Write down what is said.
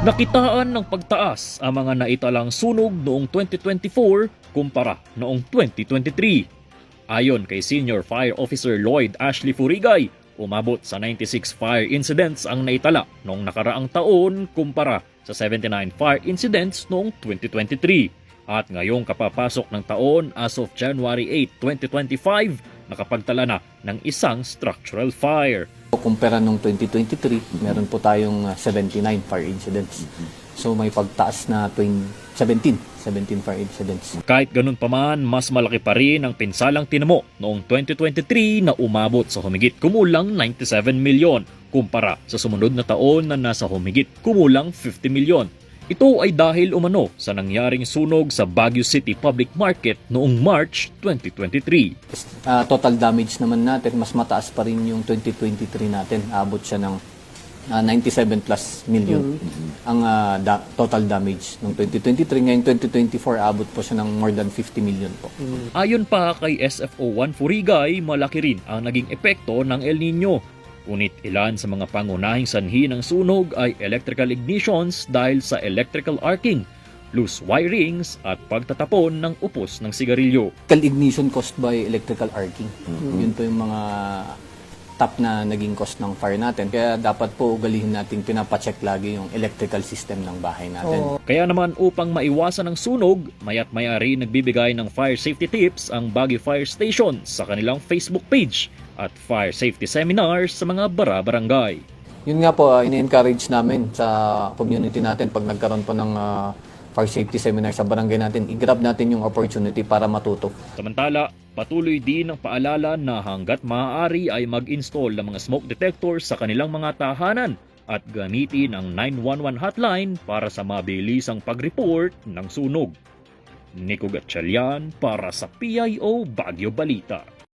Nakitaan ng pagtaas ang mga naitalang sunog noong 2024 kumpara noong 2023. Ayon kay Senior Fire Officer Lloyd Ashley Furigay, umabot sa 96 fire incidents ang naitala noong nakaraang taon kumpara sa 79 fire incidents noong 2023. At ngayong kapapasok ng taon as of January 8, 2025, nakapagtala na ng isang structural fire. Kumpara nung 2023, meron po tayong 79 fire incidents. So may pagtaas na 17 fire incidents. Kahit ganun pa man, mas malaki pa rin ang pinsalang tinamo noong 2023 na umabot sa humigit kumulang 97 milyon kumpara sa sumunod na taon na nasa humigit kumulang 50 milyon. Ito ay dahil umano sa nangyaring sunog sa Baguio City Public Market noong March 2023. Total damage naman natin, mas mataas pa rin yung 2023 natin. Abot siya ng 97 plus million ang total damage ng 2023. Ngayon 2024, abot po siya ng more than 50 million po. Ayon pa kay SFO1 Furigay, malaki rin ang naging epekto ng El Nino. Ngunit ilan sa mga pangunahing sanhi ng sunog ay electrical ignitions dahil sa electrical arcing, loose wirings at pagtatapon ng upos ng sigarilyo. Electrical ignition caused by electrical arcing. Yun po yung mga top na naging cause ng fire natin. Kaya dapat po ugalihin natin, pinapacheck lagi yung electrical system ng bahay natin. Kaya naman upang maiwasan ang sunog, maya't maya rin nagbibigay ng fire safety tips ang Baguio Fire Station sa kanilang Facebook page at fire safety seminars sa mga bara-barangay. Yun nga po, ini-encourage namin sa community natin pag nagkaroon po ng fire safety seminar sa barangay natin, i-grab natin yung opportunity para matuto. Samantala, patuloy din ang paalala na hanggat maaari ay mag-install ng mga smoke detectors sa kanilang mga tahanan at gamitin ang 911 hotline para sa mabilisang pag-report ng sunog. Nico Gatchalian para sa PIO Baguio Balita.